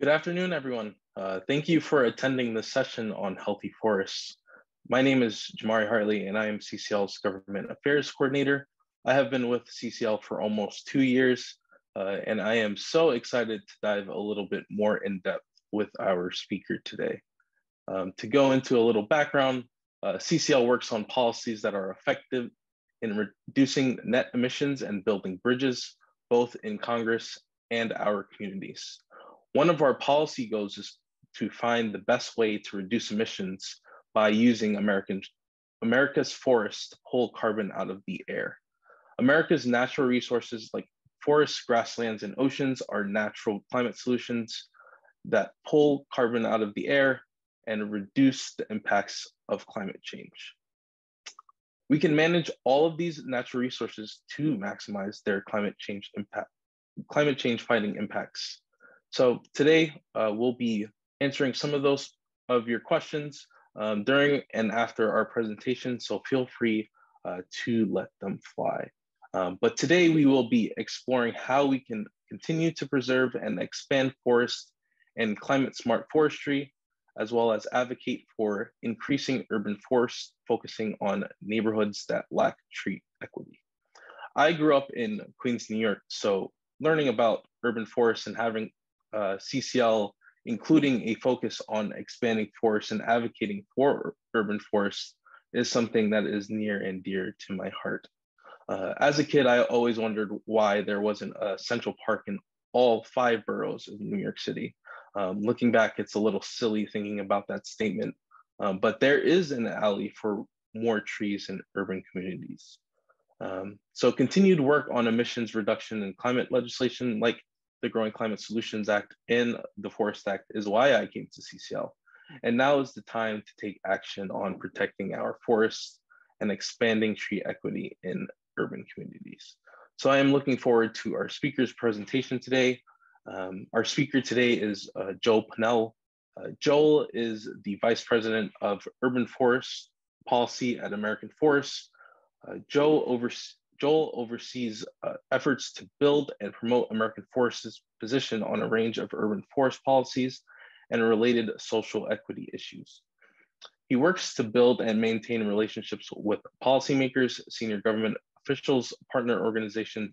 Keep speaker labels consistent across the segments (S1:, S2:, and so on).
S1: Good afternoon, everyone. Thank you for attending this session on healthy forests. My name is Jamari Hartley, and I am CCL's Government Affairs Coordinator. I have been with CCL for almost 2 years, and I am so excited to dive a little bit more in depth with our speaker today. To go into a little background, CCL works on policies that are effective in reducing net emissions and building bridges, both in Congress and our communities. One of our policy goals is to find the best way to reduce emissions by using America's forests to pull carbon out of the air. America's natural resources like forests, grasslands, and oceans are natural climate solutions that pull carbon out of the air and reduce the impacts of climate change. We can manage all of these natural resources to maximize their climate change fighting impacts. So today we'll be answering some of those of your questions during and after our presentation, so feel free to let them fly. But today we will be exploring how we can continue to preserve and expand forests and climate smart forestry, as well as advocate for increasing urban forests, focusing on neighborhoods that lack tree equity. I grew up in Queens, New York, so learning about urban forests and having CCL, including a focus on expanding forests and advocating for urban forests, is something that is near and dear to my heart. As a kid, I always wondered why there wasn't a central park in all 5 boroughs of New York City. Looking back, it's a little silly thinking about that statement, but there is an alley for more trees in urban communities. So continued work on emissions reduction and climate legislation like the Growing Climate Solutions Act and the Forest Act is why I came to CCL. And now is the time to take action on protecting our forests and expanding tree equity in urban communities. So I am looking forward to our speaker's presentation today. Our speaker today is Joel Pannell. Joel is the Vice President of Urban Forest Policy at American Forests. Joel oversees efforts to build and promote American Forest's position on a range of urban forest policies and related social equity issues. He works to build and maintain relationships with policymakers, senior government officials, partner organizations,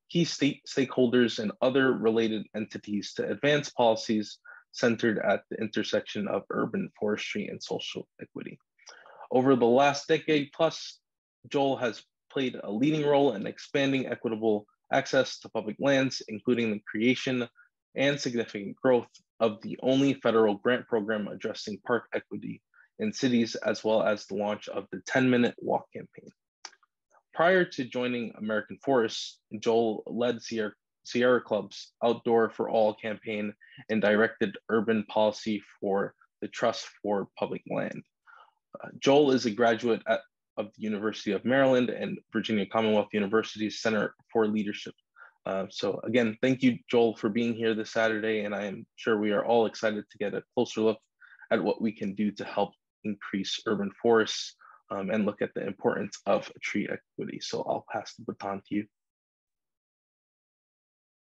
S1: key stakeholders, and other related entities to advance policies centered at the intersection of urban forestry and social equity. Over the last decade plus, Joel has played a leading role in expanding equitable access to public lands, including the creation and significant growth of the only federal grant program addressing park equity in cities, as well as the launch of the 10-minute walk campaign. Prior to joining American Forests, Joel led Sierra Club's Outdoor for All campaign and directed urban policy for the Trust for Public Land. Joel is a graduate of the University of Maryland and Virginia Commonwealth University's Center for Leadership. So again, thank you, Joel, for being here this Saturday, and I am sure we are all excited to get a closer look at what we can do to help increase urban forests and look at the importance of tree equity. So I'll pass the baton to you.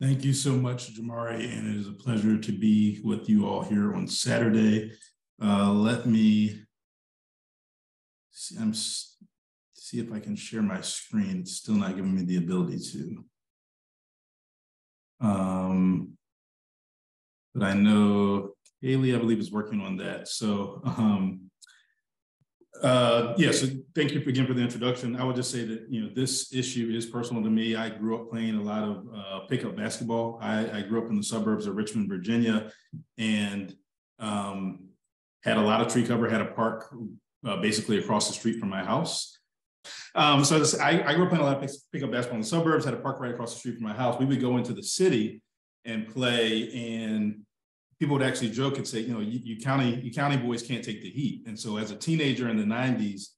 S2: Thank you so much, Jamari, and it is a pleasure to be with you all here on Saturday. Let me see if I can share my screen. It's still not giving me the ability to. But I know Haley, I believe, is working on that. So so thank you again for the introduction. I would just say that, this issue is personal to me. I grew up playing a lot of pickup basketball. I grew up in the suburbs of Richmond, Virginia, and had a lot of tree cover, had a park basically across the street from my house. I grew up playing a lot of pickup basketball in the suburbs, had a park right across the street from my house. We would go into the city and play, and people would actually joke and say, you county boys can't take the heat. And so as a teenager in the 90s,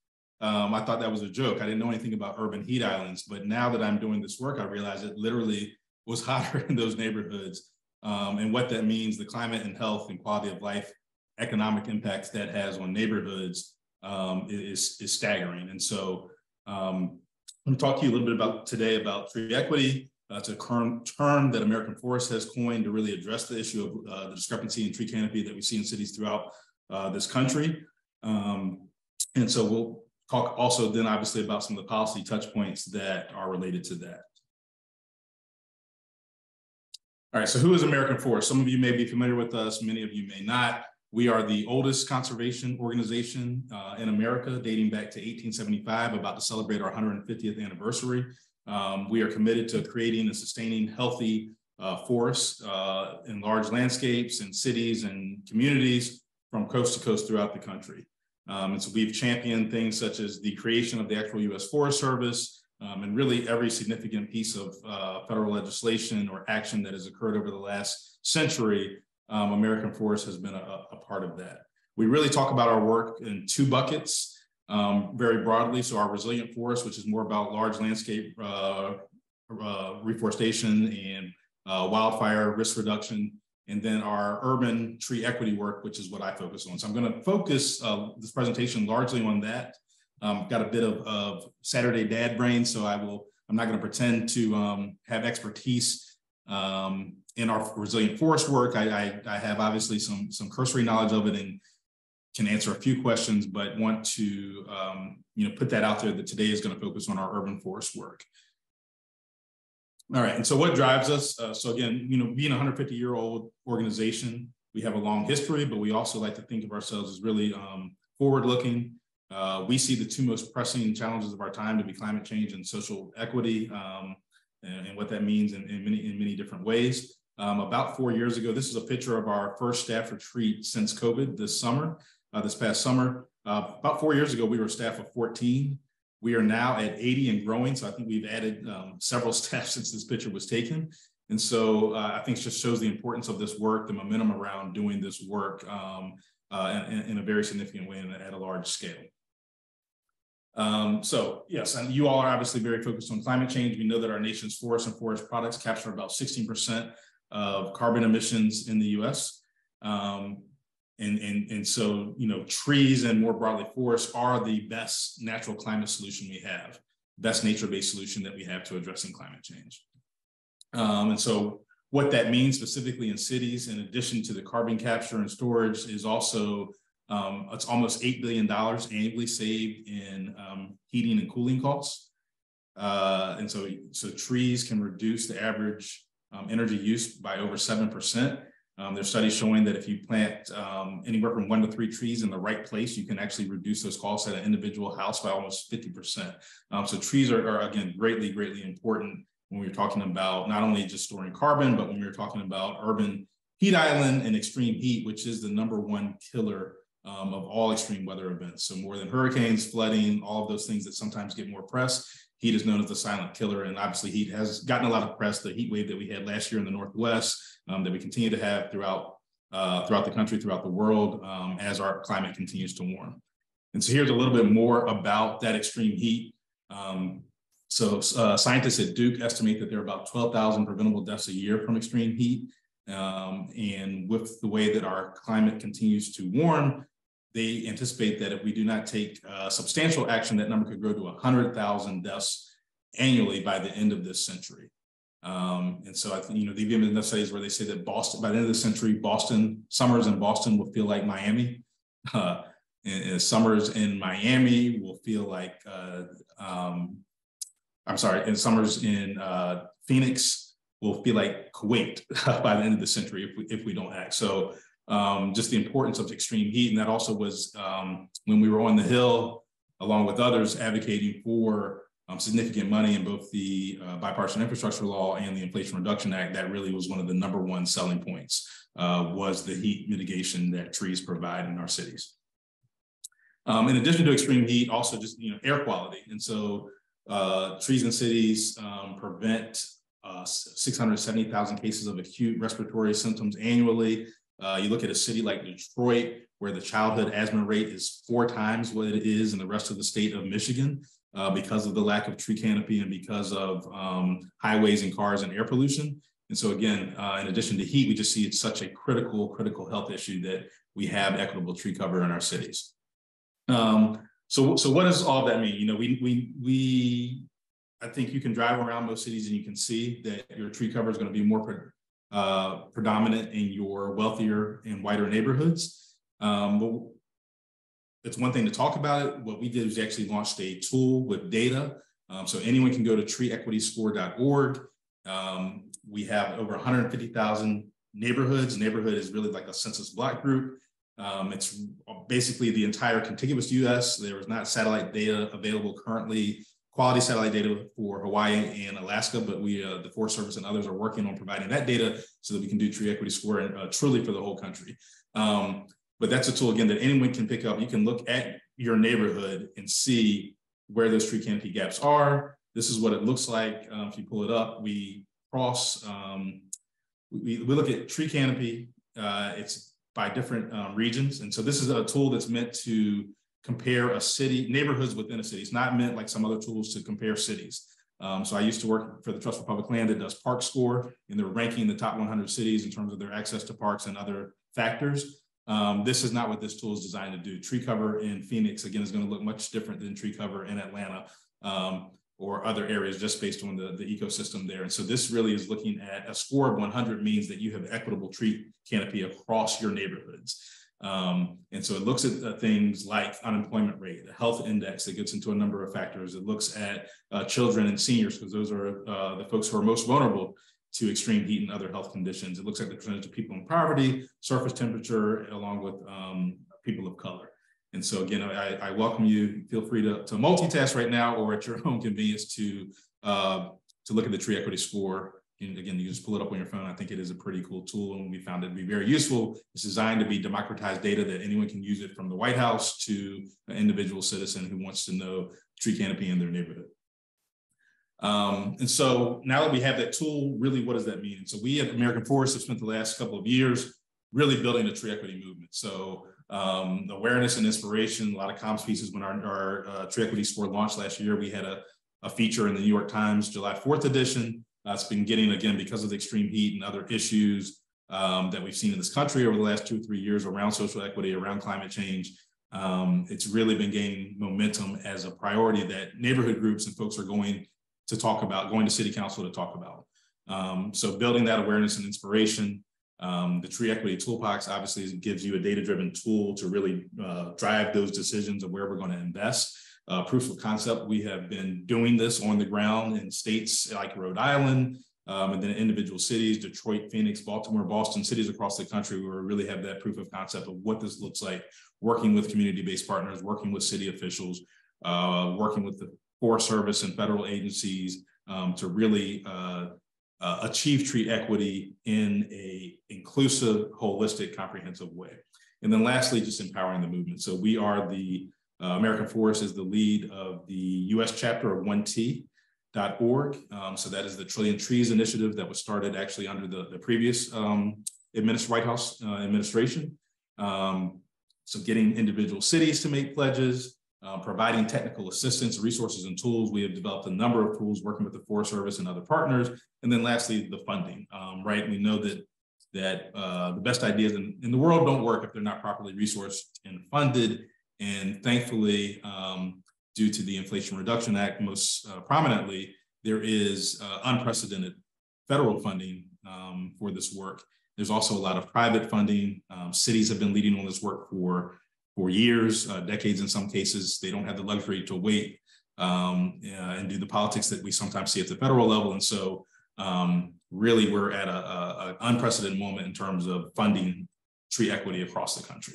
S2: I thought that was a joke. I didn't know anything about urban heat islands, but now that I'm doing this work, I realize it literally was hotter in those neighborhoods, and what that means, the climate and health and quality of life, economic impacts that has on neighborhoods is staggering. And so I'm going to talk to you a little bit today about tree equity, It's a current term that American Forest has coined to really address the issue of the discrepancy in tree canopy that we see in cities throughout this country. And so we'll talk also then obviously about some of the policy touch points that are related to that. All right, so who is American Forest? Some of you may be familiar with us, many of you may not. We are the oldest conservation organization in America, dating back to 1875, about to celebrate our 150th anniversary. We are committed to creating and sustaining healthy forests in large landscapes and cities and communities from coast to coast throughout the country. And so we've championed things such as the creation of the actual U.S. Forest Service, and really every significant piece of federal legislation or action that has occurred over the last century. American Forest has been a part of that. We really talk about our work in two buckets very broadly. So our resilient forest, which is more about large landscape reforestation and wildfire risk reduction, and then our urban tree equity work, which is what I focus on. So I'm going to focus this presentation largely on that. Got a bit of Saturday dad brain, so I'm not going to pretend to have expertise in our resilient forest work. I have obviously some cursory knowledge of it and can answer a few questions, but want to put that out there that today is going to focus on our urban forest work. All right, and so what drives us? So again, being a 150-year-old organization, we have a long history, but we also like to think of ourselves as really forward-looking. We see the two most pressing challenges of our time to be climate change and social equity, and what that means in many different ways. About 4 years ago, this is a picture of our first staff retreat since COVID this past summer. About 4 years ago, we were a staff of 14. We are now at 80 and growing. So I think we've added several staff since this picture was taken. And so I think it just shows the importance of this work, the momentum around doing this work in a very significant way and at a large scale. So yes, and you all are obviously very focused on climate change. We know that our nation's forests and forest products capture about 16% of carbon emissions in the US. And so, trees and more broadly forests are the best natural climate solution we have, best nature-based solution that we have to addressing climate change. And so what that means specifically in cities, in addition to the carbon capture and storage, is also it's almost $8 billion annually saved in heating and cooling costs. And so trees can reduce the average energy use by over 7%. There's studies showing that if you plant anywhere from 1 to 3 trees in the right place, you can actually reduce those costs at an individual house by almost 50%. So trees are again, greatly important when we're talking about not only just storing carbon, but when we're talking about urban heat island and extreme heat, which is the #1 killer of all extreme weather events. So more than hurricanes, flooding, all of those things that sometimes get more press, heat is known as the silent killer. And obviously heat has gotten a lot of press. The heat wave that we had last year in the Northwest, that we continue to have throughout the country, throughout the world, as our climate continues to warm. And so here's a little bit more about that extreme heat. Scientists at Duke estimate that there are about 12,000 preventable deaths a year from extreme heat. And with the way that our climate continues to warm, they anticipate that if we do not take substantial action, that number could grow to 100,000 deaths annually by the end of this century. And so I think, they've even done studies where they say that Boston, by the end of the century, summers in Boston will feel like Miami. And summers in Miami will feel like, and summers in Phoenix will feel like Kuwait by the end of the century if we don't act. So just the importance of extreme heat. And that also was when we were on the Hill, along with others, advocating for significant money in both the bipartisan infrastructure law and the Inflation Reduction Act. That really was one of the #1 selling points, was the heat mitigation that trees provide in our cities. In addition to extreme heat, also just air quality. And so trees in cities prevent 670,000 cases of acute respiratory symptoms annually. You look at a city like Detroit, where the childhood asthma rate is 4 times what it is in the rest of the state of Michigan, because of the lack of tree canopy and because of highways and cars and air pollution. And so again, in addition to heat, we just see it's such a critical health issue that we have equitable tree cover in our cities. So what does all of that mean? I think you can drive around most cities and you can see that your tree cover is going to be more predominant in your wealthier and whiter neighborhoods. But it's one thing to talk about it. What we did was actually launched a tool with data. So anyone can go to treeequityscore.org. We have over 150,000 neighborhoods. Neighborhood is really like a census block group. It's basically the entire contiguous US. There is not satellite data available currently, quality satellite data for Hawaii and Alaska, but we, the Forest Service and others are working on providing that data so that we can do tree equity score truly for the whole country. But that's a tool, again, that anyone can pick up. You can look at your neighborhood and see where those tree canopy gaps are. This is what it looks like. If you pull it up, we cross, we look at tree canopy. It's by different regions. And so this is a tool that's meant to compare a city, neighborhoods within a city. It's not meant like some other tools to compare cities. So I used to work for the Trust for Public Land that does Park Score, and they're ranking the top 100 cities in terms of their access to parks and other factors. This is not what this tool is designed to do. Tree cover in Phoenix, again, is going to look much different than tree cover in Atlanta or other areas just based on the ecosystem there. And so this really is looking at a score of 100 means that you have equitable tree canopy across your neighborhoods. And so it looks at things like unemployment rate, the health index that gets into a number of factors. It looks at children and seniors, because those are the folks who are most vulnerable to extreme heat and other health conditions. It looks at the percentage of people in poverty, surface temperature, along with people of color. And so again, I welcome you. Feel free to multitask right now or at your own convenience to look at the tree equity score. And again, you just pull it up on your phone. I think it is a pretty cool tool, and we found it to be very useful. It's designed to be democratized data that anyone can use it, from the White House to an individual citizen who wants to know tree canopy in their neighborhood. And so now that we have that tool, really, what does that mean? And so we at American Forest have spent the last couple of years really building a tree equity movement. So awareness and inspiration, a lot of comms pieces. When our tree equity score launched last year, we had a feature in the New York Times, July 4th edition. It's been getting, again, because of the extreme heat and other issues that we've seen in this country over the last 2 or 3 years around social equity, around climate change. It's really been gaining momentum as a priority that neighborhood groups and folks are going to talk about, going to city council to talk about. So building that awareness and inspiration. The Tree Equity Toolbox obviously gives you a data-driven tool to really drive those decisions of where we're going to invest. Proof of concept, we have been doing this on the ground in states like Rhode Island, and then individual cities, Detroit, Phoenix, Baltimore, Boston, cities across the country where we really have that proof of concept of what this looks like, working with community-based partners, working with city officials, working with the Forest Service and federal agencies to really achieve tree equity in a inclusive, holistic, comprehensive way. And then lastly, just empowering the movement. So we are the American Forest is the lead of the US chapter of 1T.org. So that is the Trillion Trees initiative that was started actually under the previous White House administration. So getting individual cities to make pledges, providing technical assistance, resources, and tools. We have developed a number of tools working with the Forest Service and other partners. And then lastly, the funding, right? We know that the best ideas in the world don't work if they're not properly resourced and funded. And thankfully, due to the Inflation Reduction Act, most prominently, there is unprecedented federal funding for this work. There's also a lot of private funding. Cities have been leading on this work for years, decades in some cases. They don't have the luxury to wait and do the politics that we sometimes see at the federal level. And so really, we're at an unprecedented moment in terms of funding tree equity across the country.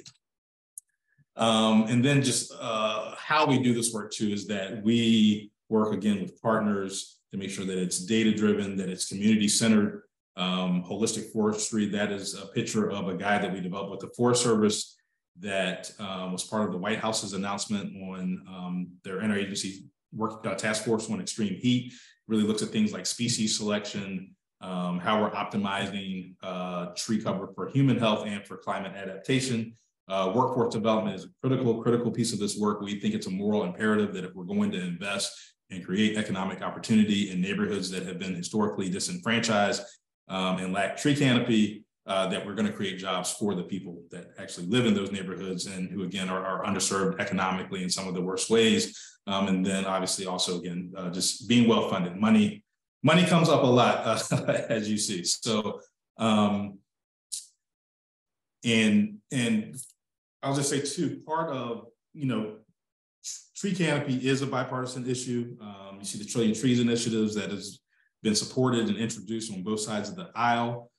S2: And then just how we do this work too is that we work again with partners to make sure that it's data-driven, that it's community-centered, holistic forestry. That is a picture of a guide that we developed with the Forest Service that was part of the White House's announcement on their interagency work task force on extreme heat. Really looks at things like species selection, how we're optimizing tree cover for human health and for climate adaptation. Workforce development is a critical piece of this work. We think it's a moral imperative that if we're going to invest and create economic opportunity in neighborhoods that have been historically disenfranchised and lack tree canopy, that we're going to create jobs for the people that actually live in those neighborhoods and who, again, are underserved economically in some of the worst ways. And then obviously also, again, just being well-funded. Money comes up a lot, as you see. So, and I'll just say too, part of, tree canopy is a bipartisan issue. You see the Trillion Trees initiatives that has been supported and introduced on both sides of the aisle.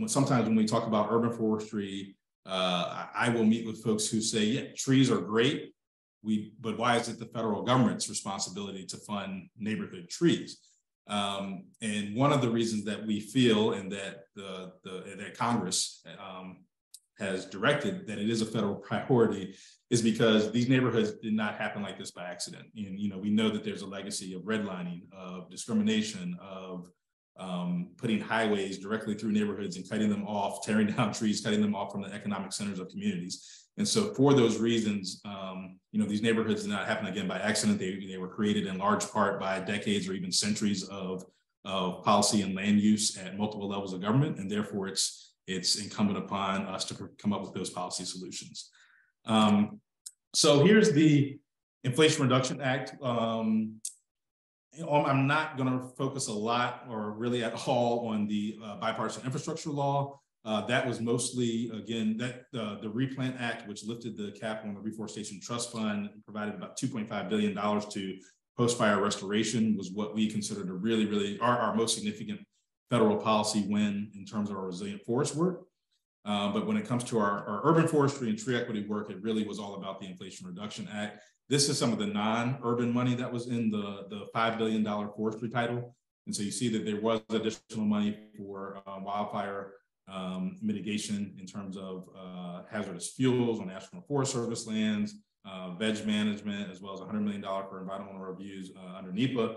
S2: Sometimes when we talk about urban forestry, I will meet with folks who say, yeah, trees are great, but why is it the federal government's responsibility to fund neighborhood trees? And one of the reasons that we feel and that that Congress has directed that it is a federal priority is because these neighborhoods did not happen like this by accident. And, we know that there's a legacy of redlining, of discrimination, of putting highways directly through neighborhoods and cutting them off, tearing down trees, cutting them off from the economic centers of communities. And so for those reasons, these neighborhoods did not happen again by accident. They were created in large part by decades or even centuries of policy and land use at multiple levels of government. And therefore it's incumbent upon us to come up with those policy solutions. So here's the Inflation Reduction Act. I'm not going to focus a lot or really at all on the bipartisan infrastructure law. That was mostly, again, the Replant Act, which lifted the cap on the Reforestation Trust Fund and provided about $2.5 billion to post-fire restoration, was what we considered our most significant federal policy win in terms of our resilient forest work. But when it comes to our urban forestry and tree equity work, it really was all about the Inflation Reduction Act. This is some of the non-urban money that was in the $5 billion forestry title. And so you see that there was additional money for wildfire mitigation in terms of hazardous fuels on National Forest Service lands, veg management, as well as $100 million for environmental reviews under NEPA,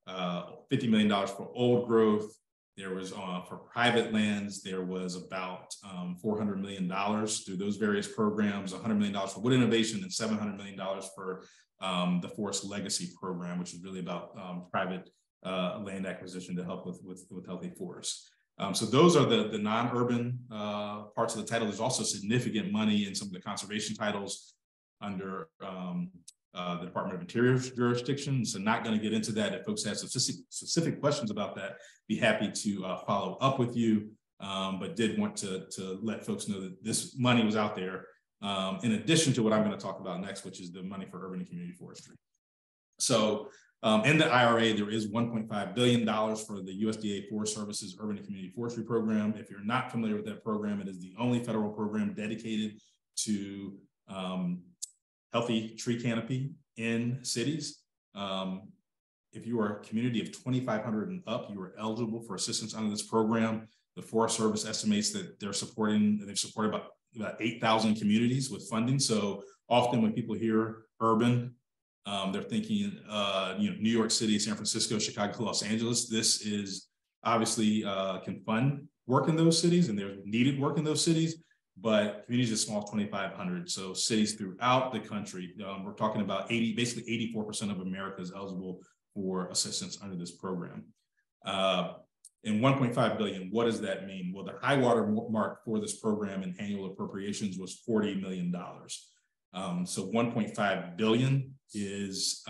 S2: $50 million for old growth. There was for private lands, there was about $400 million through those various programs, $100 million for wood innovation and $700 million for the Forest Legacy Program, which is really about private land acquisition to help with healthy forests. So those are the non-urban parts of the title. There's also significant money in some of the conservation titles under the Department of Interior's jurisdiction. So not going to get into that. If folks have specific questions about that, be happy to follow up with you, but did want to let folks know that this money was out there in addition to what I'm going to talk about next, which is the money for urban and community forestry. So in the IRA, there is $1.5 billion for the USDA Forest Services Urban and Community Forestry Program. If you're not familiar with that program, it is the only federal program dedicated to healthy tree canopy in cities. If you are a community of 2,500 and up, you are eligible for assistance under this program. The Forest Service estimates that they've supported about 8,000 communities with funding. So often when people hear urban, they're thinking, New York City, San Francisco, Chicago, Los Angeles. This is obviously can fund work in those cities, and there's needed work in those cities. But communities as small as 2,500, so cities throughout the country, we're talking about basically 84% of America is eligible for assistance under this program. And $1.5 billion, what does that mean? Well, the high water mark for this program in annual appropriations was $40 million. So $1.5 billion is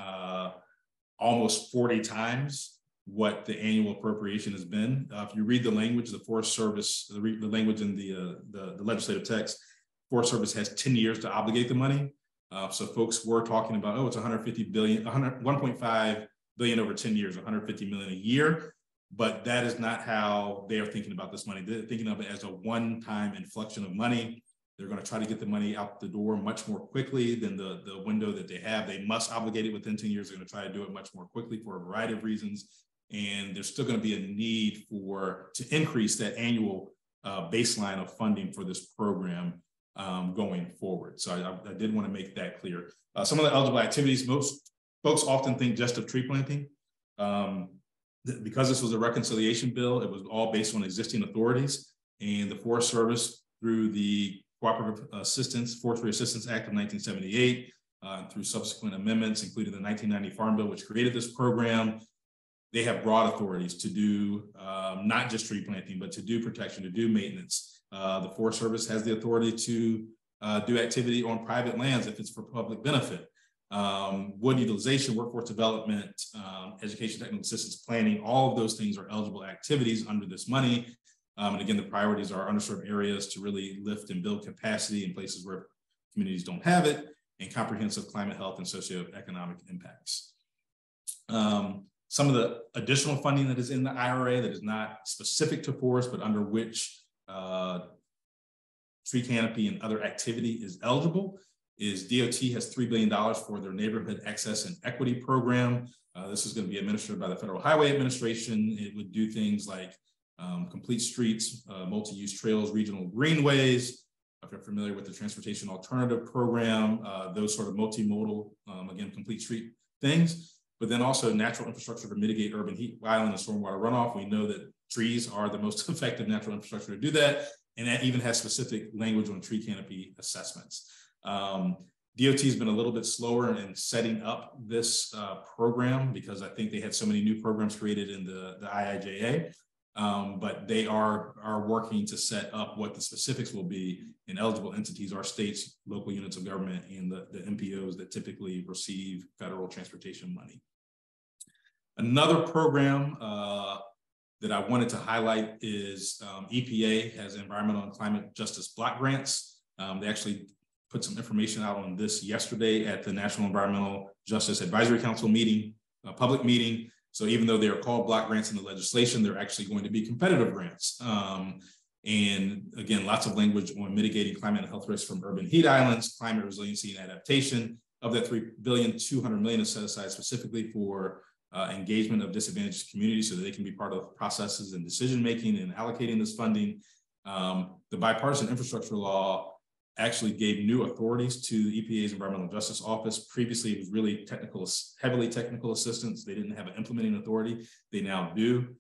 S2: almost 40 times what the annual appropriation has been. If you read the language, the Forest Service, the language in the legislative text, Forest Service has 10 years to obligate the money. So folks were talking about, it's $1.5 billion over 10 years, $150 million a year. But that is not how they are thinking about this money. They're thinking of it as a one-time inflection of money. They're going to try to get the money out the door much more quickly than the window that they have. They must obligate it within 10 years. They're going to try to do it much more quickly for a variety of reasons. And there's still going to be a need to increase that annual baseline of funding for this program going forward. So I did want to make that clear. Some of the eligible activities, most folks often think just of tree planting. Because this was a reconciliation bill, it was all based on existing authorities, and the Forest Service, through the Cooperative Assistance, Forestry Assistance Act of 1978, through subsequent amendments, including the 1990 Farm Bill, which created this program, they have broad authorities to do not just tree planting, but to do protection, to do maintenance. The Forest Service has the authority to do activity on private lands if it's for public benefit. Wood utilization, workforce development, education, technical assistance, planning, all of those things are eligible activities under this money. And again, the priorities are underserved areas to really lift and build capacity in places where communities don't have it, and comprehensive climate, health, and socioeconomic impacts. Some of the additional funding that is in the IRA that is not specific to forest, but under which tree canopy and other activity is eligible is DOT has $3 billion for their Neighborhood Access and Equity Program. This is going to be administered by the Federal Highway Administration. It would do things like complete streets, multi-use trails, regional greenways. If you're familiar with the Transportation Alternative Program, those sort of multimodal, again, complete street things. But then also natural infrastructure to mitigate urban heat island and stormwater runoff. We know that trees are the most effective natural infrastructure to do that. And that even has specific language on tree canopy assessments. DOT has been a little bit slower in setting up this program because I think they had so many new programs created in the IIJA. But they are working to set up what the specifics will be, and eligible entities are states, local units of government, and the MPOs that typically receive federal transportation money. Another program that I wanted to highlight is EPA has environmental and climate justice block grants. They actually put some information out on this yesterday at the National Environmental Justice Advisory Council meeting, a public meeting. So even though they are called block grants in the legislation, they're actually going to be competitive grants. And again, lots of language on mitigating climate and health risks from urban heat islands, climate resiliency and adaptation. Of that $3.2 billion is set aside specifically for engagement of disadvantaged communities so that they can be part of processes and decision-making and allocating this funding. The bipartisan infrastructure law actually gave new authorities to the EPA's Environmental Justice Office. Previously, it was really heavily technical assistance. They didn't have an implementing authority. They now do.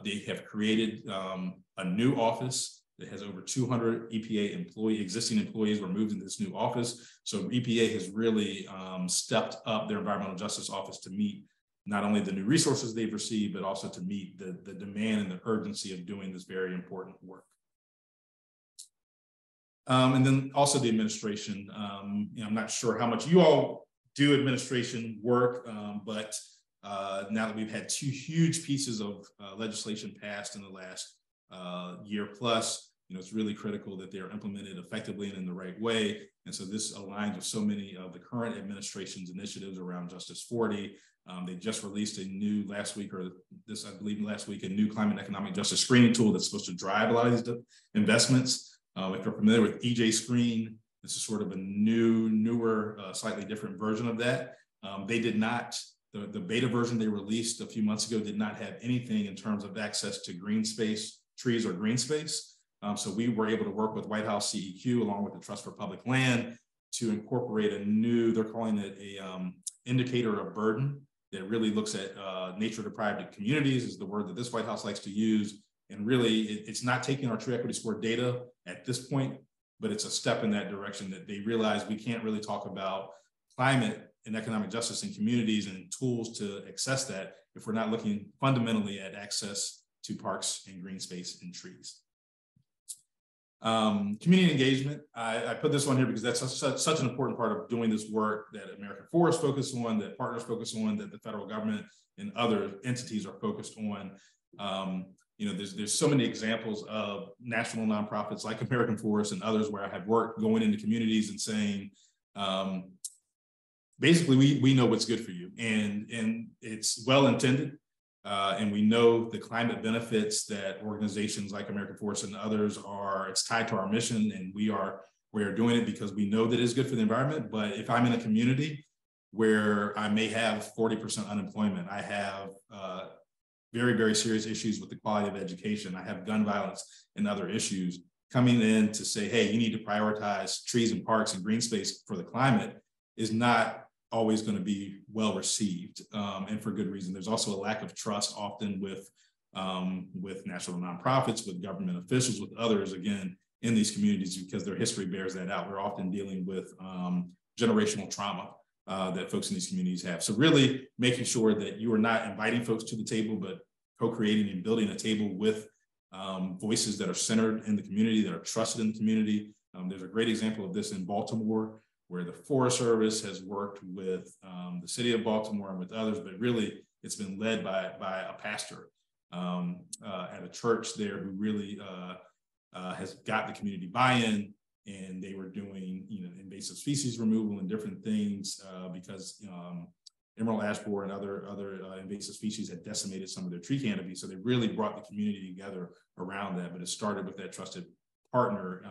S2: They have created a new office that has over 200 EPA existing employees were moved into this new office. So EPA has really stepped up their Environmental Justice Office to meet not only the new resources they've received, but also to meet the demand and the urgency of doing this very important work. And then also the administration. I'm not sure how much you all do administration work, but now that we've had two huge pieces of legislation passed in the last year plus, it's really critical that they are implemented effectively and in the right way. And so this aligns with so many of the current administration's initiatives around Justice 40. They just released a new last week, a new climate and economic justice screening tool that's supposed to drive a lot of these investments. If you're familiar with EJ Screen, this is sort of a newer, slightly different version of that. They did not, the beta version they released a few months ago did not have anything in terms of access to green space, trees or green space. So we were able to work with White House CEQ along with the Trust for Public Land to incorporate a new, they're calling it a indicator of burden that really looks at nature deprived communities is the word that this White House likes to use. And really, it's not taking our tree equity score data at this point, but it's a step in that direction that they realize we can't really talk about climate and economic justice in communities and tools to access that if we're not looking fundamentally at access to parks and green space and trees. Community engagement, I put this one here because that's such an important part of doing this work that American Forest focus on, that partners focus on, that the federal government and other entities are focused on. There's so many examples of national nonprofits like American Forest and others where I have worked going into communities and saying, basically, we know what's good for you, and it's well intended, and we know the climate benefits that organizations like American Forest and others it's tied to our mission, and we are doing it because we know that it's good for the environment. But if I'm in a community where I may have 40% unemployment, I have very, very serious issues with the quality of education, I have gun violence and other issues, coming in to say, hey, you need to prioritize trees and parks and green space for the climate is not always going to be well received, and for good reason. There's also a lack of trust often with national nonprofits, with government officials, with others, again, in these communities, because their history bears that out. We're often dealing with generational trauma that folks in these communities have. So really making sure that you are not inviting folks to the table, but co-creating and building a table with voices that are centered in the community, that are trusted in the community. There's a great example of this in Baltimore, where the Forest Service has worked with the city of Baltimore and with others, but really it's been led by a pastor at a church there who really has got the community buy-in, and they were doing invasive species removal and different things because emerald ash borer and other invasive species had decimated some of their tree canopy. So they really brought the community together around that, but it started with that trusted partner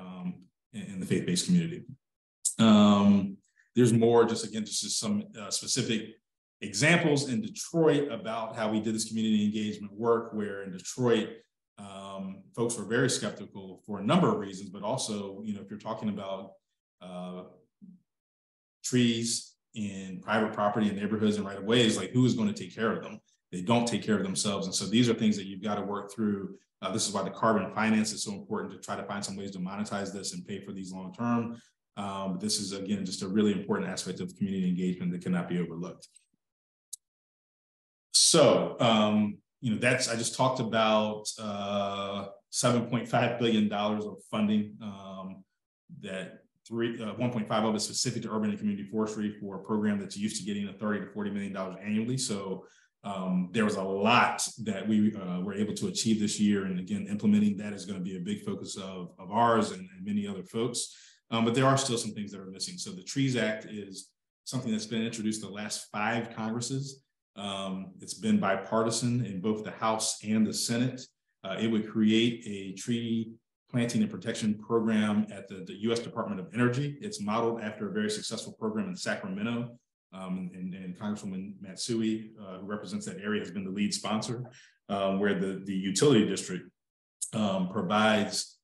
S2: in the faith-based community. There's more, just some specific examples in Detroit about how we did this community engagement work, where in Detroit, folks were very skeptical for a number of reasons, but also, if you're talking about trees in private property and neighborhoods and right of ways, like who is going to take care of them? They don't take care of themselves. And so these are things that you've got to work through. This is why the carbon finance is so important, to try to find some ways to monetize this and pay for these long term. But this is, again, just a really important aspect of community engagement that cannot be overlooked. So, I just talked about $7.5 billion of funding, that 1.5 of it specific to urban and community forestry for a program that's used to getting $30 to $40 million annually. So there was a lot that we were able to achieve this year. And again, implementing that is going to be a big focus of ours and many other folks. But there are still some things that are missing. So the Trees Act is something that's been introduced the last 5 Congresses. It's been bipartisan in both the House and the Senate. It would create a tree planting and protection program at the U.S. Department of Energy. It's modeled after a very successful program in Sacramento, and Congresswoman Matsui, who represents that area, has been the lead sponsor, where the utility district provides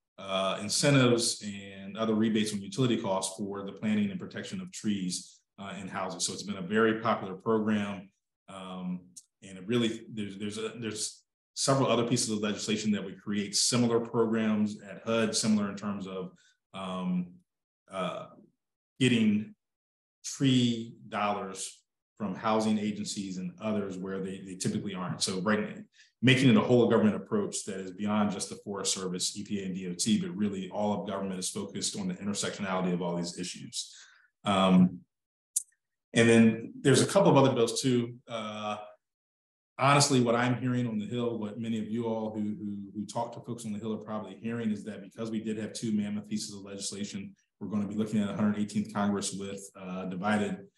S2: incentives and other rebates on utility costs for the planting and protection of trees in houses. So it's been a very popular program, and it really there's several other pieces of legislation that would create similar programs at HUD, similar in terms of getting tree dollars from housing agencies and others where they typically aren't. So making it a whole government approach that is beyond just the Forest Service, EPA, and DOT, but really all of government is focused on the intersectionality of all these issues. And then there's a couple of other bills too. Honestly, what I'm hearing on the Hill, what many of you all who talk to folks on the Hill are probably hearing, is that because we did have 2 mammoth pieces of legislation, we're going to be looking at 118th Congress with divided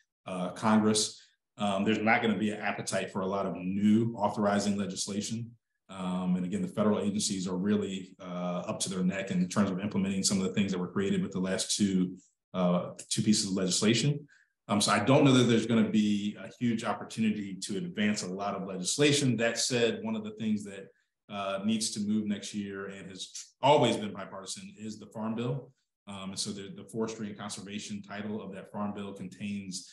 S2: Congress. There's not going to be an appetite for a lot of new authorizing legislation. And again, the federal agencies are really up to their neck in terms of implementing some of the things that were created with the last two pieces of legislation. So I don't know that there's going to be a huge opportunity to advance a lot of legislation. That said, one of the things that needs to move next year and has always been bipartisan is the Farm Bill. And so the Forestry and Conservation title of that Farm Bill contains,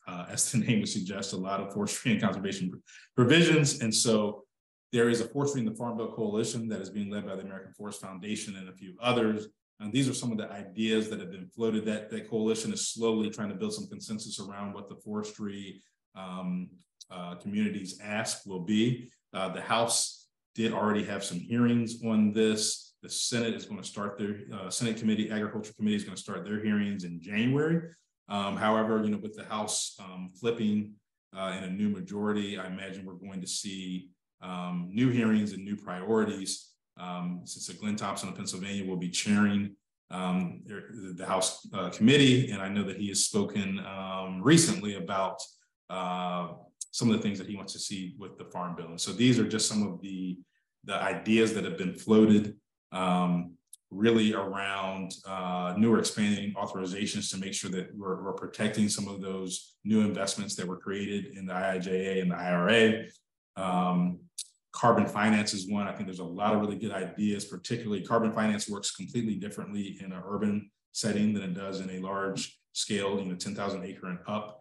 S2: as the name would suggest, a lot of forestry and conservation provisions. And so there is a Forestry and the Farm Bill coalition that is being led by the American Forest Foundation and a few others. And these are some of the ideas that have been floated. That coalition is slowly trying to build some consensus around what the forestry community's ask will be. The House did already have some hearings on this. The Senate is going to start their Agriculture Committee is going to start their hearings in January. However, with the House flipping in a new majority, I imagine we're going to see new hearings and new priorities. Since Glenn Thompson of Pennsylvania will be chairing the House committee, and I know that he has spoken recently about some of the things that he wants to see with the Farm Bill. And so these are just some of the ideas that have been floated, really around newer expanding authorizations to make sure that we're protecting some of those new investments that were created in the IIJA and the IRA. Carbon finance is one. I think there's a lot of really good ideas, particularly carbon finance works completely differently in an urban setting than it does in a large scale, 10,000 acre and up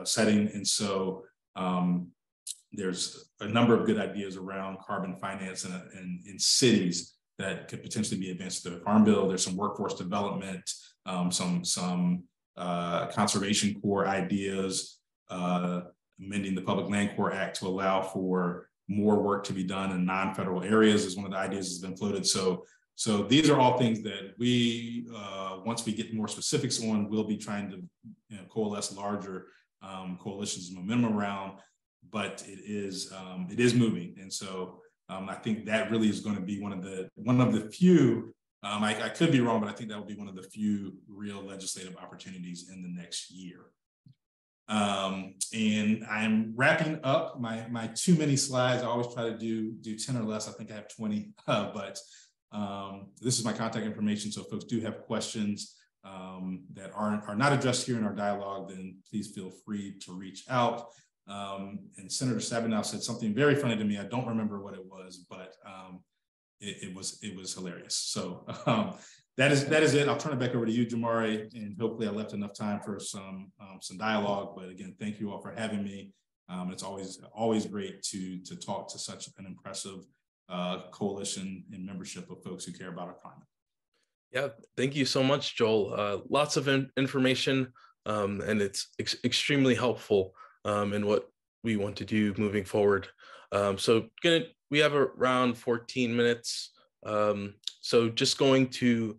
S2: setting. And so there's a number of good ideas around carbon finance in cities that could potentially be advanced to the Farm Bill. There's some workforce development, some Conservation Corps ideas, amending the Public Land Corps Act to allow for more work to be done in non-federal areas is one of the ideas that's been floated. So these are all things that we, once we get more specifics on, we'll be trying to coalesce larger coalitions and momentum around, but it is moving. And so I think that really is going to be one of the few, I could be wrong, but I think that will be one of the few real legislative opportunities in the next year. And I'm wrapping up my too many slides. I always try to do 10 or less. I think I have 20, but this is my contact information. So if folks do have questions that are not addressed here in our dialogue, then please feel free to reach out. And Senator Sabinow said something very funny to me. I don't remember what it was, but it was hilarious. So that is it. I'll turn it back over to you, Jamari, and hopefully I left enough time for some dialogue. But again, thank you all for having me. It's always great to talk to such an impressive coalition and membership of folks who care about our climate.
S1: Yeah, thank you so much, Joel. Lots of information, and it's extremely helpful in what we want to do moving forward. So we have around 14 minutes. So just going to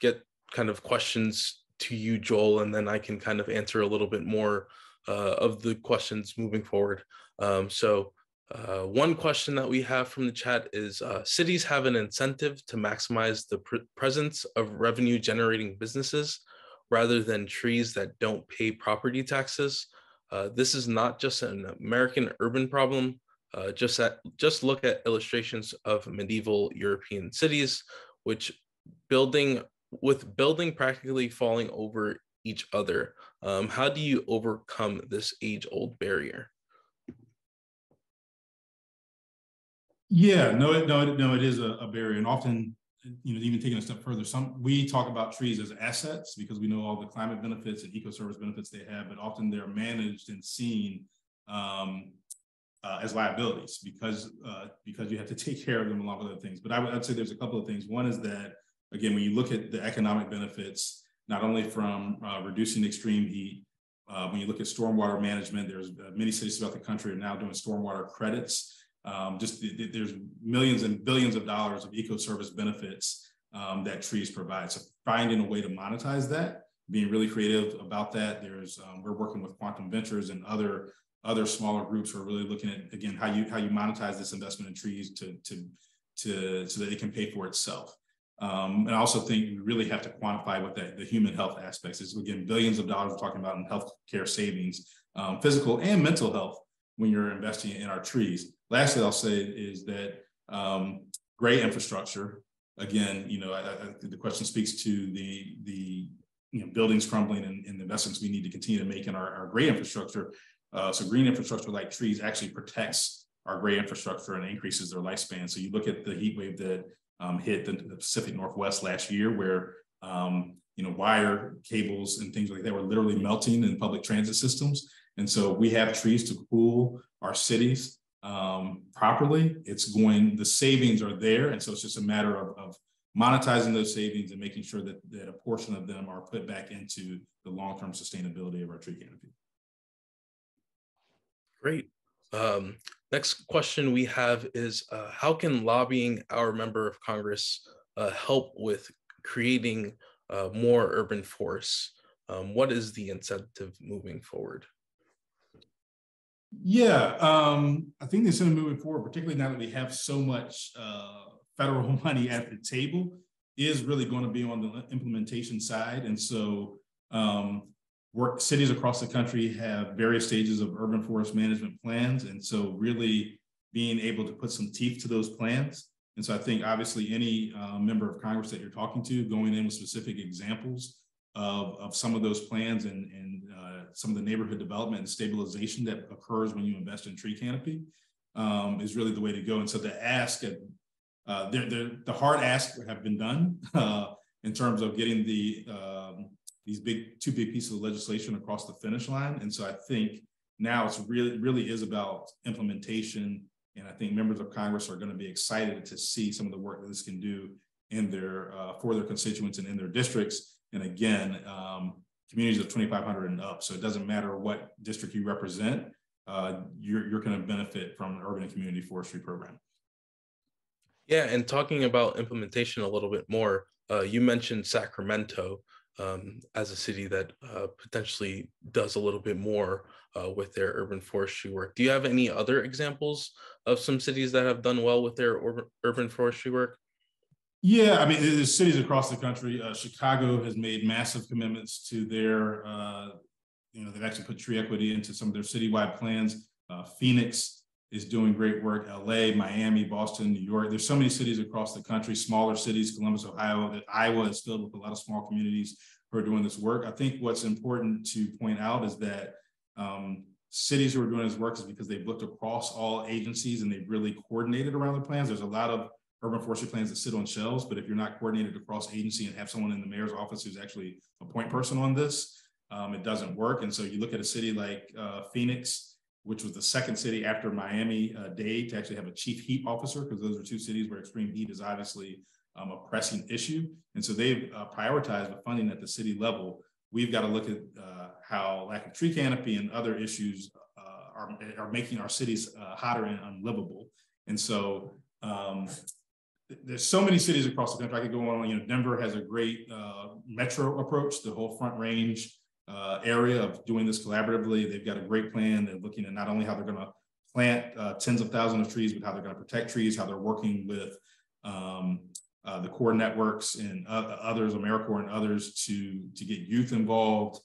S1: get kind of questions to you, Joel, and then I can kind of answer a little bit more of the questions moving forward. One question that we have from the chat is, cities have an incentive to maximize the presence of revenue generating businesses rather than trees that don't pay property taxes. This is not just an American urban problem. Just look at illustrations of medieval European cities, building practically falling over each other. How do you overcome this age-old barrier?
S2: Yeah, no, it is a barrier, and often, even taking a step further, we talk about trees as assets because we know all the climate benefits and eco-service benefits they have, but often they're managed and seen as liabilities because you have to take care of them along with other things. But I'd say there's a couple of things. One is that, again, when you look at the economic benefits, not only from reducing extreme heat, when you look at stormwater management, there's many cities throughout the country are now doing stormwater credits. There's millions and billions of dollars of eco-service benefits that trees provide. So finding a way to monetize that, being really creative about that. We're working with Quantum Ventures and other smaller groups who are really looking at, again, how you monetize this investment in trees so that it can pay for itself. And I also think we really have to quantify what the human health aspects is. Again, billions of dollars we're talking about in healthcare savings, physical and mental health when you're investing in our trees. Lastly, I'll say is that gray infrastructure. Again, I think the question speaks to the buildings crumbling and the investments we need to continue to make in our gray infrastructure. So green infrastructure like trees actually protects our gray infrastructure and increases their lifespan. So you look at the heat wave that hit the Pacific Northwest last year, where wire cables and things like that were literally melting in public transit systems. And so we have trees to cool our cities properly. The savings are there. And so it's just a matter of monetizing those savings and making sure that a portion of them are put back into the long-term sustainability of our tree canopy.
S1: Great. Next question we have is, how can lobbying our member of Congress help with creating more urban forests? What is the incentive moving forward?
S2: Yeah, I think the incentive moving forward, particularly now that we have so much federal money at the table, is really going to be on the implementation side. And so cities across the country have various stages of urban forest management plans. And so really being able to put some teeth to those plans. And so I think obviously any member of Congress that you're talking to, going in with specific examples of some of those plans and some of the neighborhood development and stabilization that occurs when you invest in tree canopy is really the way to go. And so the ask, the hard asks have been done in terms of getting these two big pieces of legislation across the finish line. And so I think now it's really is about implementation. And I think members of Congress are going to be excited to see some of the work that this can do for their constituents and in their districts. And again, communities of 2,500 and up. So it doesn't matter what district you represent, you're going to benefit from an urban and community forestry program.
S1: Yeah, and talking about implementation a little bit more, you mentioned Sacramento as a city that potentially does a little bit more with their urban forestry work. Do you have any other examples of some cities that have done well with their urban forestry work?
S2: Yeah, I mean, there's cities across the country. Chicago has made massive commitments to their, they've actually put tree equity into some of their citywide plans. Phoenix is doing great work. LA, Miami, Boston, New York. There's so many cities across the country, smaller cities, Columbus, Ohio, that Iowa is filled with a lot of small communities who are doing this work. I think what's important to point out is that cities who are doing this work is because they've looked across all agencies and they've really coordinated around the plans. There's a lot of urban forestry plans that sit on shelves, but if you're not coordinated across agency and have someone in the mayor's office who's actually a point person on this, it doesn't work. And so you look at a city like Phoenix, which was the second city after Miami-Dade to actually have a chief heat officer, because those are two cities where extreme heat is obviously a pressing issue. And so they've prioritized the funding at the city level. We've got to look at how lack of tree canopy and other issues are making our cities hotter and unlivable. And so there's so many cities across the country. I could go on. Denver has a great metro approach, the whole Front Range area of doing this collaboratively. They've got a great plan. They're looking at not only how they're going to plant tens of thousands of trees, but how they're going to protect trees, how they're working with the core networks and others, AmeriCorps and others, to get youth involved.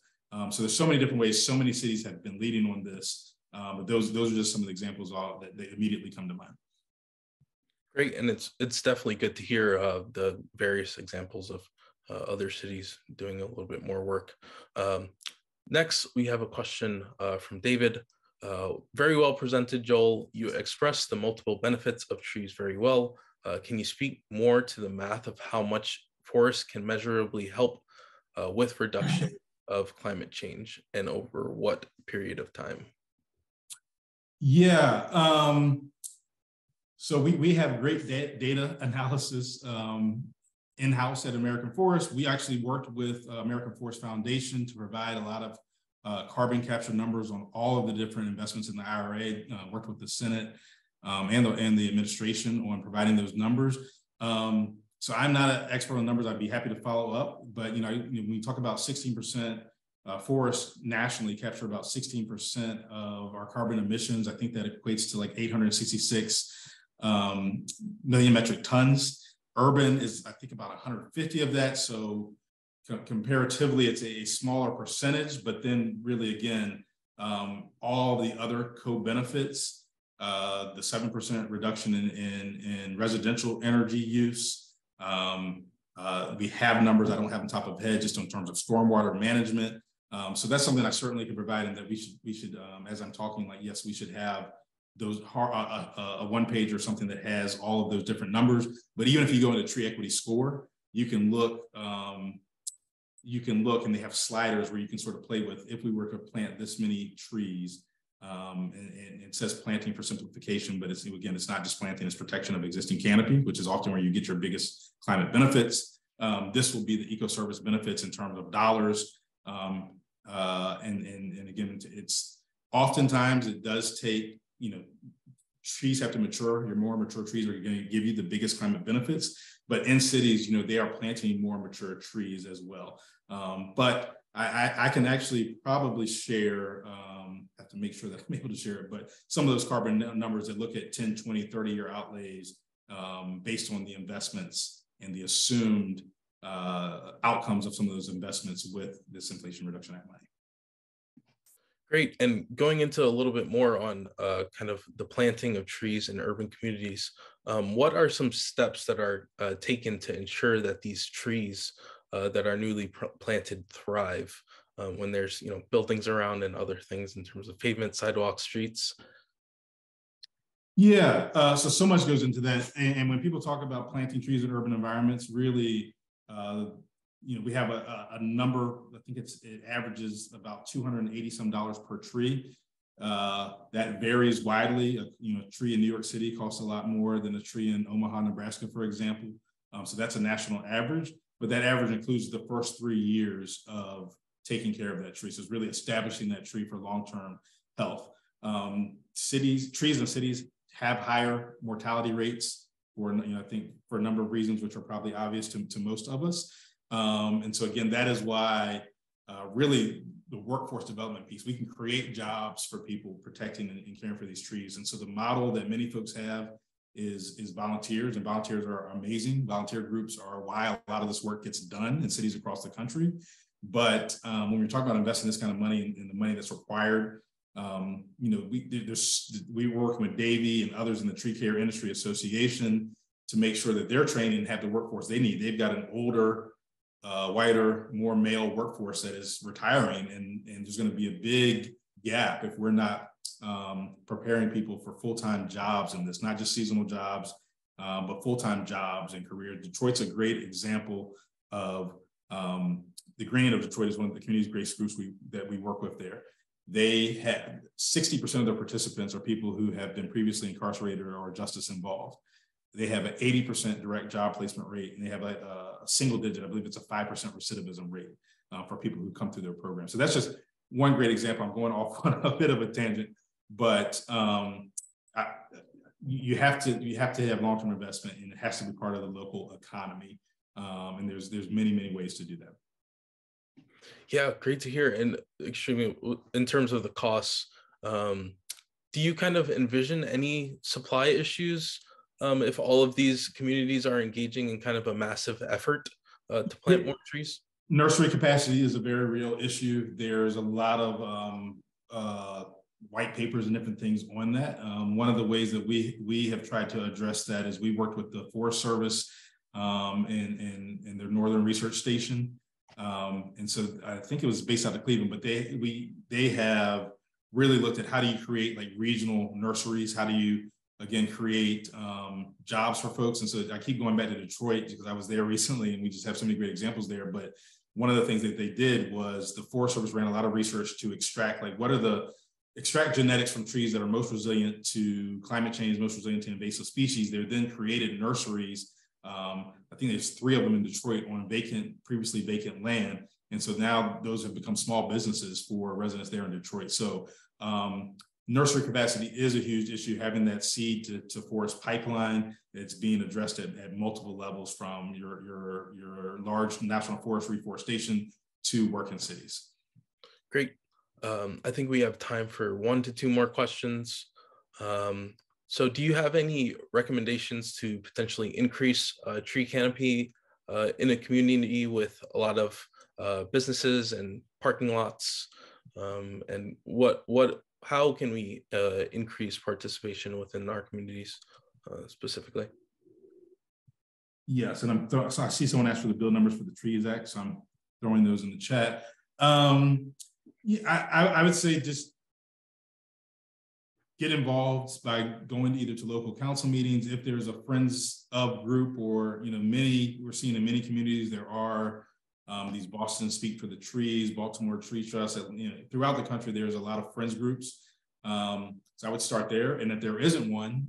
S2: So there's so many different ways. So many cities have been leading on this. But those are just some of the examples that immediately come to mind.
S1: Great, and it's definitely good to hear the various examples of other cities doing a little bit more work. Next, we have a question from David. Very well presented, Joel. You expressed the multiple benefits of trees very well. Can you speak more to the math of how much forests can measurably help with reduction of climate change and over what period of time?
S2: Yeah. So we have great data analysis in-house at American Forest. We actually worked with American Forest Foundation to provide a lot of carbon capture numbers on all of the different investments in the IRA, worked with the Senate and the administration on providing those numbers. So I'm not an expert on numbers. I'd be happy to follow up, but when we talk about 16%, forests nationally capture about 16% of our carbon emissions. I think that equates to like 866 million metric tons. Urban is, I think, about 150 of that. So comparatively, it's a smaller percentage, but then really, again, all the other co-benefits, the 7% reduction in residential energy use. We have numbers I don't have on top of head just in terms of stormwater management. So that's something I certainly can provide, and that we should, as I'm talking, like, yes, we should have those a one page or something that has all of those different numbers. But even if you go into tree equity score, you can look and they have sliders where you can sort of play with, if we were to plant this many trees, and it says planting for simplification, but it's not just planting, it's protection of existing canopy, which is often where you get your biggest climate benefits. This will be the eco-service benefits in terms of dollars. And again, it's oftentimes it does take, trees have to mature. Your more mature trees are going to give you the biggest climate benefits. But in cities, they are planting more mature trees as well. But I can actually probably share, have to make sure that I'm able to share it, but some of those carbon numbers that look at 10, 20, 30-year outlays based on the investments and the assumed outcomes of some of those investments with this Inflation Reduction Act money.
S1: Great. And going into a little bit more on kind of the planting of trees in urban communities, what are some steps that are taken to ensure that these trees that are newly planted thrive when there's buildings around and other things in terms of pavement, sidewalks, streets?
S2: Yeah, so much goes into that. And when people talk about planting trees in urban environments, really, we have a number. I think it averages about $280 some per tree. That varies widely. A tree in New York City costs a lot more than a tree in Omaha, Nebraska, for example. So that's a national average. but that average includes the first 3 years of taking care of that tree. So it's really establishing that tree for long-term health. Trees in cities have higher mortality rates for, I think for a number of reasons, which are probably obvious to most of us. And so again, that is why really the workforce development piece, we can create jobs for people protecting and caring for these trees. And so the model that many folks have is volunteers, and volunteers are amazing. Volunteer groups are why a lot of this work gets done in cities across the country. But when we're talking about investing this kind of money and the money that's required, we're working with Davey and others in the Tree Care Industry Association to make sure that they're training and have the workforce they need. They've got an older, whiter, more male workforce that is retiring, and there's going to be a big gap if we're not preparing people for full-time jobs in this, not just seasonal jobs, but full-time jobs and careers. Detroit's a great example of the Green of Detroit is one of the community's great groups that we work with there. They had 60% of their participants are people who have been previously incarcerated or justice involved. They have an 80% direct job placement rate, and they have a single digit, I believe it's a 5% recidivism rate for people who come through their program. So that's just one great example. I'm going off on a bit of a tangent, but you have to have long-term investment, and it has to be part of the local economy. And there's many ways to do that.
S1: Yeah, great to hear. And extremely, in terms of the costs, do you kind of envision any supply issues if all of these communities are engaging in kind of a massive effort to plant more trees?
S2: Nursery capacity is a very real issue. There's a lot of white papers and different things on that. One of the ways that we have tried to address that is we worked with the Forest Service in their Northern Research Station. And so I think it was based out of Cleveland, but they have really looked at how do you create like regional nurseries? How do you, again, create jobs for folks? And so I keep going back to Detroit because I was there recently and we just have so many great examples there. But one of the things that they did was the Forest Service ran a lot of research to extract, like, extract genetics from trees that are most resilient to climate change, most resilient to invasive species. They then created nurseries. I think there's 3 of them in Detroit on previously vacant land. And so now those have become small businesses for residents there in Detroit. So nursery capacity is a huge issue. Having that seed to forest pipeline, it's being addressed at multiple levels, from your large national forest reforestation to work in cities.
S1: Great. I think we have time for 1 to 2 more questions. So do you have any recommendations to potentially increase tree canopy in a community with a lot of businesses and parking lots? And how can we increase participation within our communities specifically?
S2: Yes, and so I see someone asked for the bill numbers for the Trees Act, so I'm throwing those in the chat. I would say just get involved by going either to local council meetings. If there's a Friends of group, or we're seeing in many communities there are these Boston Speak for the Trees, Baltimore Tree Trust. Throughout the country, there's a lot of Friends groups. So I would start there, and if there isn't one,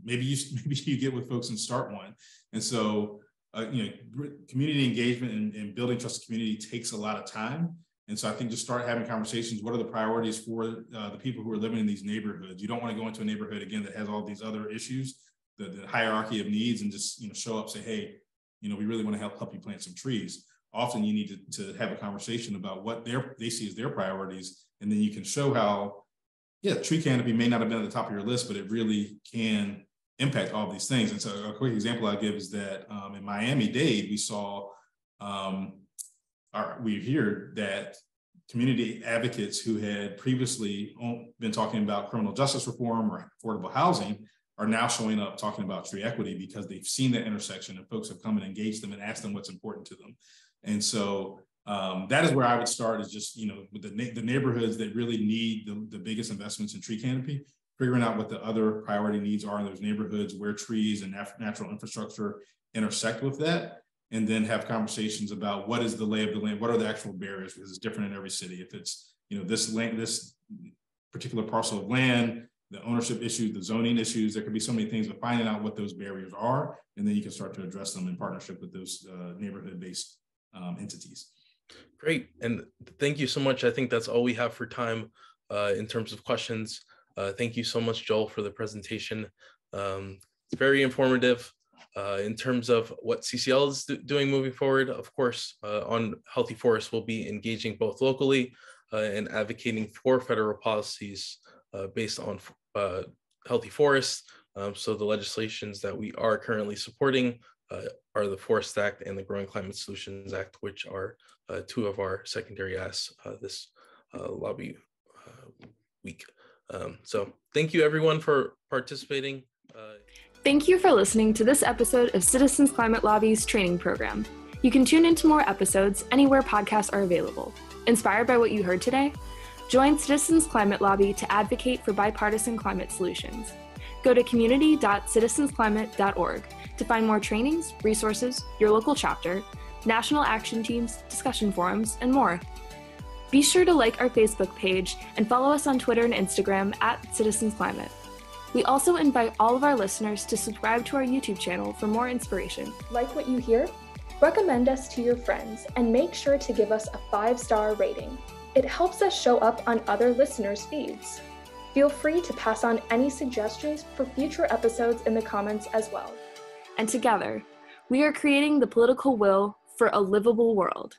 S2: maybe you get with folks and start one. And so community engagement and building trusted community takes a lot of time. And so I think just start having conversations. What are the priorities for the people who are living in these neighborhoods? You don't want to go into a neighborhood, again, that has all these other issues, the hierarchy of needs, and just show up, say, hey, we really want to help you plant some trees. Often you need to have a conversation about what they see as their priorities, and then you can show how, tree canopy may not have been at the top of your list, but it really can impact all of these things. And so a quick example I give is that in Miami-Dade, we saw we hear that community advocates who had previously been talking about criminal justice reform or affordable housing are now showing up talking about tree equity because they've seen that intersection, and folks have come and engaged them and asked them what's important to them. And so that is where I would start, is just, with the neighborhoods that really need the biggest investments in tree canopy, figuring out what the other priority needs are in those neighborhoods, where trees and natural infrastructure intersect with that, and then have conversations about what is the lay of the land, what are the actual barriers, because it's different in every city. If it's, this particular parcel of land the ownership issues, the zoning issues. There could be so many things, but finding out what those barriers are, and then you can start to address them in partnership with those neighborhood-based entities. Great, and thank you so much. I think that's all we have for time in terms of questions. Thank you so much, Joel, for the presentation. It's very informative. In terms of what CCL is doing moving forward, of course, on Healthy Forests, we'll be engaging both locally and advocating for federal policies based on healthy forests. So the legislations that we are currently supporting are the Forest Act and the Growing Climate Solutions Act, which are two of our secondary asks this lobby week. So thank you everyone for participating.
S3: Thank you for listening to this episode of Citizens Climate Lobby's training program. You can tune into more episodes anywhere podcasts are available. Inspired by what you heard today? Join Citizens Climate Lobby to advocate for bipartisan climate solutions. Go to community.citizensclimate.org to find more trainings, resources, your local chapter, national action teams, discussion forums, and more. Be sure to like our Facebook page and follow us on Twitter and Instagram @CitizensClimate. We also invite all of our listeners to subscribe to our YouTube channel for more inspiration.
S4: Like what you hear? Recommend us to your friends and make sure to give us a 5-star rating. It helps us show up on other listeners' feeds. Feel free to pass on any suggestions for future episodes in the comments as well.
S3: And together, we are creating the political will for a livable world.